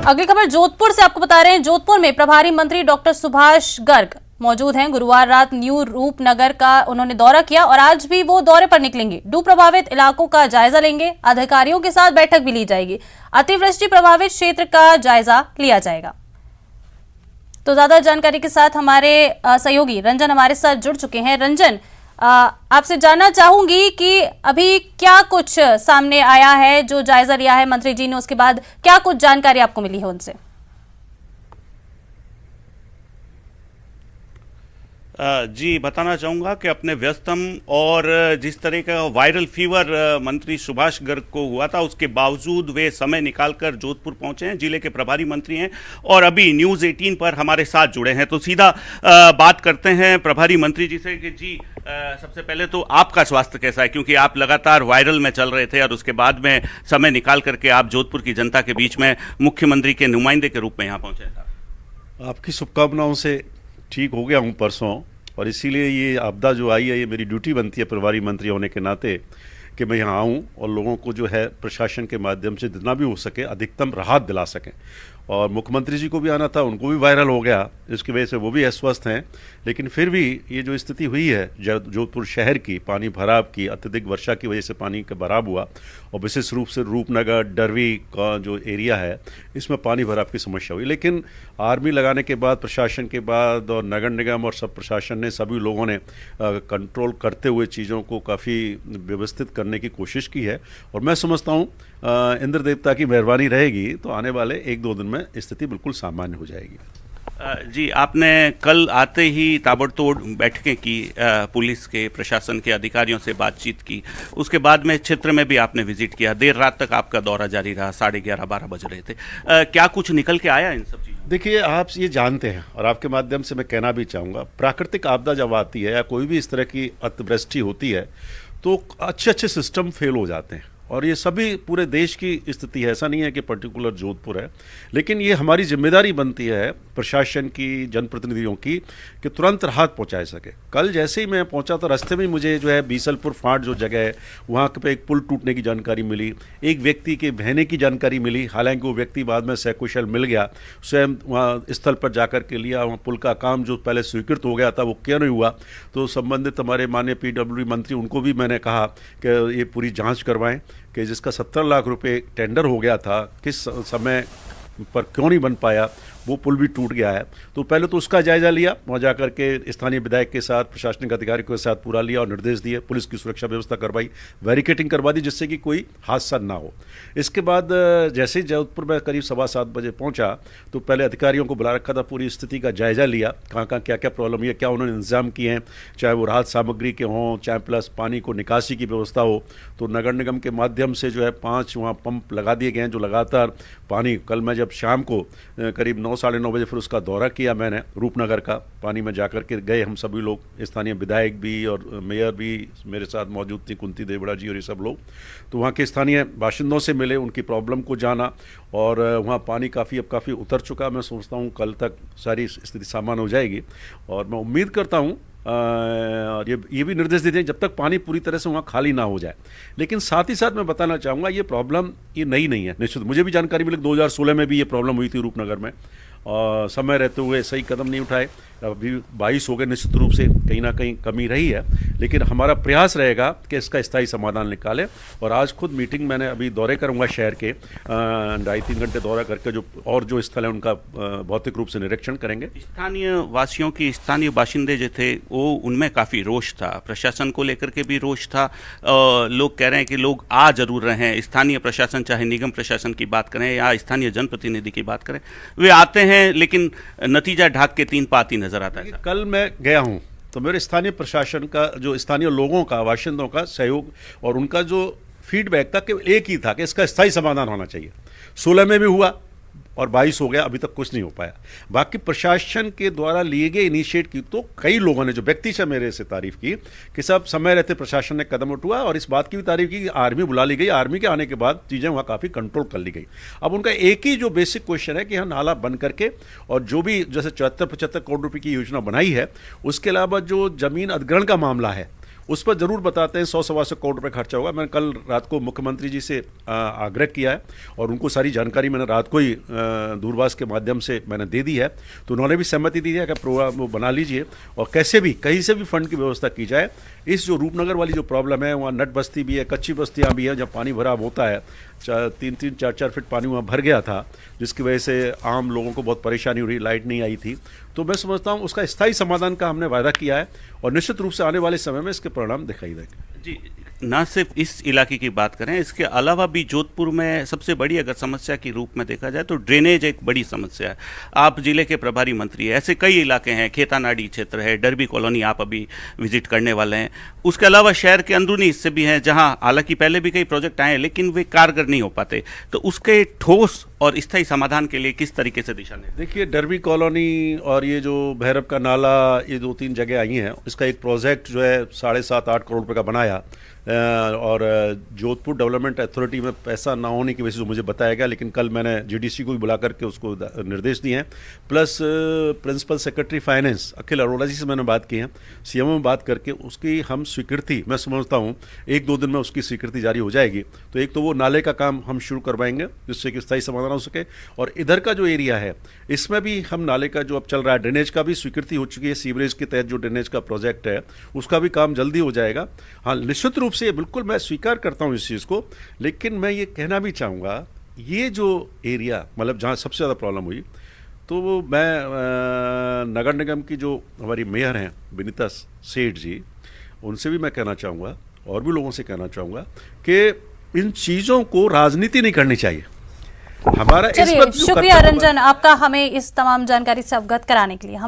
अगली खबर जोधपुर से आपको बता रहे हैं। जोधपुर में प्रभारी मंत्री डॉक्टर सुभाष गर्ग मौजूद हैं। गुरुवार रात न्यू रूपनगर का उन्होंने दौरा किया और आज भी वो दौरे पर निकलेंगे। डूब प्रभावित इलाकों का जायजा लेंगे। अधिकारियों के साथ बैठक भी ली जाएगी। अतिवृष्टि प्रभावित क्षेत्र का जायजा लिया जाएगा। तो ज्यादा जानकारी के साथ हमारे सहयोगी रंजन हमारे साथ जुड़ चुके हैं। रंजन, आपसे जानना चाहूंगी कि अभी क्या कुछ सामने आया है, जो जायजा लिया है मंत्री जी ने, उसके बाद क्या कुछ जानकारी आपको मिली है उनसे? जी, बताना चाहूँगा कि अपने व्यस्तम और जिस तरह का वायरल फीवर मंत्री सुभाष गर्ग को हुआ था, उसके बावजूद वे समय निकालकर जोधपुर पहुंचे हैं। जिले के प्रभारी मंत्री हैं और अभी न्यूज़ 18 पर हमारे साथ जुड़े हैं। तो सीधा बात करते हैं प्रभारी मंत्री जी से कि जी, सबसे पहले तो आपका स्वास्थ्य कैसा है, क्योंकि आप लगातार वायरल में चल रहे थे और उसके बाद में समय निकाल करके आप जोधपुर की जनता के बीच में मुख्यमंत्री के नुमाइंदे के रूप में यहाँ पहुँचे था। आपकी शुभकामनाओं से ठीक हो गया हूँ परसों, और इसीलिए ये आपदा जो आई है, ये मेरी ड्यूटी बनती है प्रभारी मंत्री होने के नाते कि मैं यहाँ आऊँ और लोगों को जो है प्रशासन के माध्यम से जितना भी हो सके अधिकतम राहत दिला सकें। और मुख्यमंत्री जी को भी आना था, उनको भी वायरल हो गया, इसकी वजह से वो भी अस्वस्थ हैं। लेकिन फिर भी ये जो स्थिति हुई है जोधपुर शहर की, पानी भराव की, अत्यधिक वर्षा की वजह से पानी का भराव हुआ, और विशेष रूप से रूपनगर डरवी का जो एरिया है, इसमें पानी भराव की समस्या हुई। लेकिन आर्मी लगाने के बाद, प्रशासन के बाद, और नगर निगम और सब प्रशासन ने, सभी लोगों ने कंट्रोल करते हुए चीज़ों को काफ़ी व्यवस्थित करने की कोशिश की है। और मैं समझता हूँ इंद्र देवता की मेहरबानी रहेगी तो आने वाले 1-2 दिन में स्थिति बिल्कुल सामान्य हो जाएगी। जी, आपने कल आते ही ताबड़तोड़ बैठकें की, पुलिस के, प्रशासन के अधिकारियों से बातचीत की, उसके बाद में क्षेत्र में भी आपने विजिट किया। देर रात तक आपका दौरा जारी रहा, 11:30-12 बज रहे थे। क्या कुछ निकल के आया इन सब चीज़ों? देखिए, आप ये जानते हैं और आपके माध्यम से मैं कहना भी चाहूँगा, प्राकृतिक आपदा जब आती है या कोई भी इस तरह की अतिवृष्टि होती है तो अच्छे सिस्टम फेल हो जाते हैं, और ये सभी पूरे देश की स्थिति है। ऐसा नहीं है कि पर्टिकुलर जोधपुर है, लेकिन ये हमारी जिम्मेदारी बनती है प्रशासन की, जनप्रतिनिधियों की, कि तुरंत राहत पहुंचाए सके। कल जैसे ही मैं पहुंचा तो रास्ते में मुझे जो है बीसलपुर फाट जो जगह है, वहाँ पे एक पुल टूटने की जानकारी मिली, एक व्यक्ति के बहने की जानकारी मिली। हालांकि वो व्यक्ति बाद में सकुशल मिल गया, स्वयं वहाँ स्थल पर जाकर के लिया। वहाँ पुल का काम जो पहले स्वीकृत हो गया था वो क्यों नहीं हुआ, तो संबंधित हमारे माननीय PWD मंत्री, उनको भी मैंने कहा कि ये पूरी जाँच करवाएँ कि जिसका 70 लाख रुपए टेंडर हो गया था, किस समय पर क्यों नहीं बन पाया, वो पुल भी टूट गया है। तो पहले तो उसका जायजा लिया, वहाँ जाकर के स्थानीय विधायक के साथ, प्रशासनिक अधिकारियों के साथ पूरा लिया और निर्देश दिए, पुलिस की सुरक्षा व्यवस्था करवाई, बैरिकेटिंग करवा दी, जिससे कि कोई हादसा ना हो। इसके बाद जैसे ही जोधपुर में करीब 7:15 बजे पहुँचा तो पहले अधिकारियों को बुला रखा था, पूरी स्थिति का जायजा लिया, कहाँ क्या क्या प्रॉब्लम है, क्या उन्होंने इंतजाम किए हैं, चाहे वो राहत सामग्री के हों, चाहे प्लस पानी को निकासी की व्यवस्था हो। तो नगर निगम के माध्यम से जो है 5 वहाँ पंप लगा दिए गए हैं, जो लगातार पानी, कल मैं जब शाम को करीब 9-9:30 बजे फिर उसका दौरा किया मैंने रूपनगर का, पानी में जाकर के गए हम सभी लोग, स्थानीय विधायक भी और मेयर भी मेरे साथ मौजूद थी, कुंती देवड़ा जी और ये सब लोग। तो वहाँ के स्थानीय बाशिंदों से मिले, उनकी प्रॉब्लम को जाना, और वहाँ पानी काफ़ी उतर चुका। मैं सोचता हूँ कल तक सारी स्थिति सामान्य हो जाएगी, और मैं उम्मीद करता हूँ और ये भी निर्देश देते हैं जब तक पानी पूरी तरह से वहाँ खाली ना हो जाए। लेकिन साथ ही साथ मैं बताना चाहूँगा, ये प्रॉब्लम ये नई नहीं है। निश्चित मुझे भी जानकारी मिली 2016 में भी ये प्रॉब्लम हुई थी रूपनगर में, और समय रहते हुए सही कदम नहीं उठाए। अभी 22 हो गए, निश्चित रूप से कहीं ना कहीं कमी रही है, लेकिन हमारा प्रयास रहेगा कि इसका स्थायी समाधान निकालें। और आज खुद मीटिंग मैंने अभी दौरे करूंगा शहर के, 2.5-3 घंटे दौरा करके जो स्थल है उनका भौतिक रूप से निरीक्षण करेंगे। स्थानीय वासियों की, स्थानीय बाशिंदे जो थे वो, उनमें काफ़ी रोष था, प्रशासन को लेकर के भी रोष था। लोग कह रहे हैं कि लोग आ जरूर रहे हैं, स्थानीय प्रशासन, चाहे निगम प्रशासन की बात करें या स्थानीय जनप्रतिनिधि की बात करें, वे आते हैं लेकिन नतीजा ढाक के 3 पाती नजर आता है। कल मैं गया हूं तो मेरे स्थानीय प्रशासन का, जो स्थानीय लोगों का, बाशिंदों का सहयोग और उनका जो फीडबैक था, केवल एक ही था कि इसका स्थायी समाधान होना चाहिए। 16 में भी हुआ और 22 हो गया, अभी तक कुछ नहीं हो पाया। बाकी प्रशासन के द्वारा लिए गए इनिशिएट की तो कई लोगों ने, जो व्यक्ति से मेरे से तारीफ की कि सब समय रहते प्रशासन ने कदम उठा, और इस बात की भी तारीफ की कि आर्मी बुला ली गई, आर्मी के आने के बाद चीज़ें वहाँ काफ़ी कंट्रोल कर ली गई। अब उनका एक ही जो बेसिक क्वेश्चन है कि यहाँ नाला बन करके, और जो भी जैसे 74-75 करोड़ रुपये की योजना बनाई है, उसके अलावा जो जमीन अधिग्रहण का मामला है उस पर जरूर बताते हैं 100-125 करोड़ रुपए खर्चा होगा। मैंने कल रात को मुख्यमंत्री जी से आग्रह किया है और उनको सारी जानकारी मैंने रात को ही दूरभाष के माध्यम से मैंने दे दी है, तो उन्होंने भी सहमति दी है कि प्रोग्राम वो बना लीजिए और कैसे भी कहीं से भी फंड की व्यवस्था की जाए। इस जो रूपनगर वाली जो प्रॉब्लम है, वहाँ नट बस्ती भी है, कच्ची बस्तियाँ भी हैं, जब पानी भराव होता है 3-3, 4-4 फीट पानी वहाँ भर गया था, जिसकी वजह से आम लोगों को बहुत परेशानी हो रही, लाइट नहीं आई थी। तो मैं समझता हूँ उसका स्थायी समाधान का हमने वायदा किया है और निश्चित रूप से आने वाले समय में इसके परिणाम दिखाई देंगे। जी, ना सिर्फ इस इलाके की बात करें, इसके अलावा भी जोधपुर में सबसे बड़ी अगर समस्या के रूप में देखा जाए तो ड्रेनेज एक बड़ी समस्या है। आप जिले के प्रभारी मंत्री हैं, ऐसे कई इलाके हैं, खेतानाडी क्षेत्र है, डरबी कॉलोनी आप अभी विजिट करने वाले हैं। उसके अलावा शहर के अंदरूनी हिस्से भी हैं जहां हालांकि पहले भी कई प्रोजेक्ट आए हैं लेकिन वे कारगर नहीं हो पाते, तो उसके ठोस और स्थायी समाधान के लिए किस तरीके से दिशा निर्देश? देखिए, डरबी कॉलोनी और ये जो भैरव का नाला, ये 2-3 जगह आई हैं, इसका एक प्रोजेक्ट जो है 7.5-8 करोड़ रुपए का बनाया और जोधपुर डेवलपमेंट अथॉरिटी में पैसा ना होने की वजह से मुझे बताया गया, लेकिन कल मैंने जीडीसी को भी बुला करके उसको निर्देश दिए हैं। Plus principal secretary finance Akhil Arora जी से मैंने बात की है, सीएमओ में बात करके उसकी हम स्वीकृति, मैं समझता हूँ 1-2 दिन में उसकी स्वीकृति जारी हो जाएगी। तो एक तो वो नाले का काम हम शुरू करवाएंगे जिससे कि स्थायी समाधान हो सके, और इधर का जो एरिया है इसमें भी हम नाले का जो अब चल रहा है, ड्रेनेज का भी स्वीकृति हो चुकी है, सीवरेज के तहत जो ड्रेनेज का प्रोजेक्ट है उसका भी काम जल्दी हो जाएगा। हाँ, निश्चित रूप से बिल्कुल मैं स्वीकार करता हूं इस चीज़ को, लेकिन मैं ये कहना भी चाहूँगा, ये जो एरिया मतलब जहाँ सबसे ज़्यादा प्रॉब्लम हुई, तो वो मैं नगर निगम की जो हमारी मेयर हैं विनीता सेठ जी, उनसे भी मैं कहना चाहूँगा और भी लोगों से कहना चाहूँगा कि इन चीज़ों को राजनीति नहीं करनी चाहिए। हमारा चलिए, शुक्रिया रंजन आपका हमें इस तमाम जानकारी से अवगत कराने के लिए।